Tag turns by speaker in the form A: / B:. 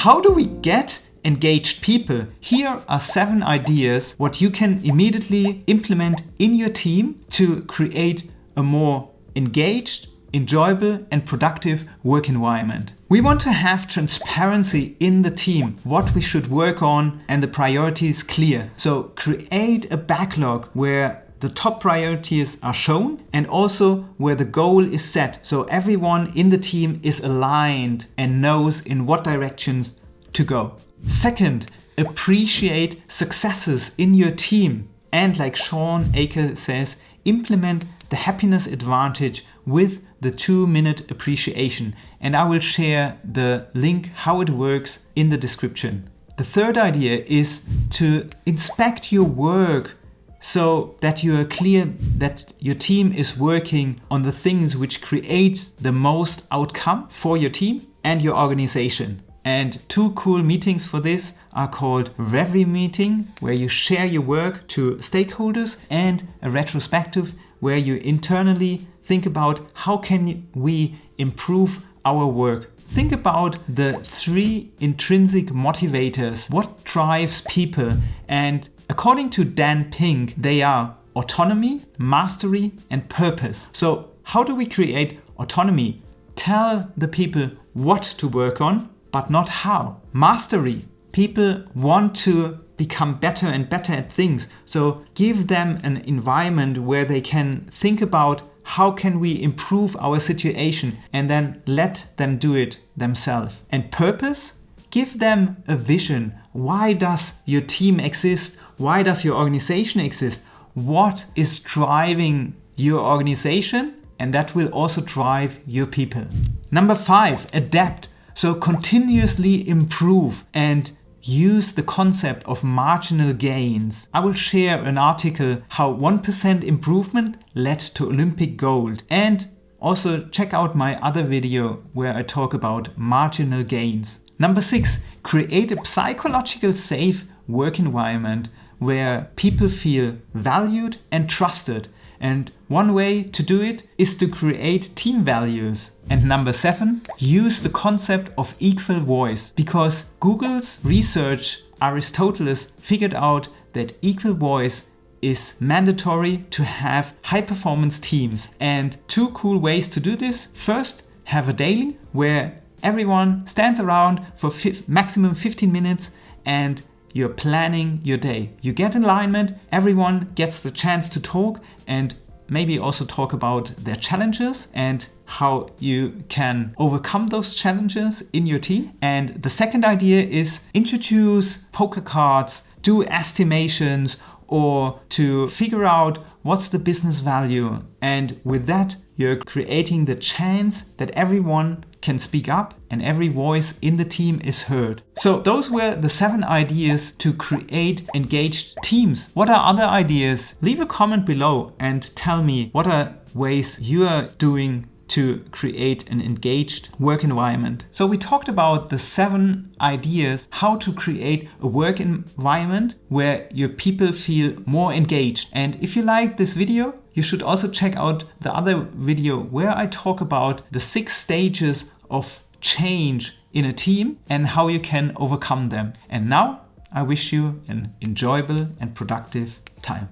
A: how do we get engaged people? Here are 7 ideas what you can immediately implement in your team to create a more engaged, enjoyable and productive work environment. We want to have transparency in the team, what we should work on and the priorities clear. So create a backlog where the top priorities are shown and also where the goal is set. So everyone in the team is aligned and knows in what directions to go. Second, appreciate successes in your team. And like Sean Aker says, implement the happiness advantage with the 2-minute appreciation. And I will share the link how it works in the description. The third idea is to inspect your work so that you are clear that your team is working on the things which creates the most outcome for your team and your organization. And 2 cool meetings for this are called Review meeting, where you share your work to stakeholders, and a retrospective, where you internally think about how can we improve our work. Think about the 3 intrinsic motivators, what drives people, and according to Dan Pink, they are autonomy, mastery, and purpose. So how do we create autonomy? Tell the people what to work on, but not how. Mastery. People want to become better and better at things. So give them an environment where they can think about how can we improve our situation and then let them do it themselves. And purpose? Give them a vision. Why does your team exist? Why does your organization exist? What is driving your organization? And that will also drive your people. Number 5, adapt. So continuously improve and use the concept of marginal gains. I will share an article how 1% improvement led to Olympic gold, and also check out my other video where I talk about marginal gains. Number 6, create a psychological safe work environment where people feel valued and trusted. And one way to do it is to create team values. And number 7, use the concept of equal voice, because Google's research, Aristoteles figured out that equal voice is mandatory to have high performance teams. And 2 cool ways to do this. First, have a daily where everyone stands around for maximum 15 minutes and you're planning your day. You get alignment, everyone gets the chance to talk and maybe also talk about their challenges and how you can overcome those challenges in your team. And the second idea is introduce poker cards, do estimations, or to figure out what's the business value. And with that, you're creating the chance that everyone can speak up and every voice in the team is heard. So those were the 7 ideas to create engaged teams. What are other ideas? Leave a comment below and tell me what are ways you are doing to create an engaged work environment. So we talked about the 7 ideas how to create a work environment where your people feel more engaged. And if you like this video, you should also check out the other video where I talk about the 6 stages of change in a team and how you can overcome them. And now I wish you an enjoyable and productive time.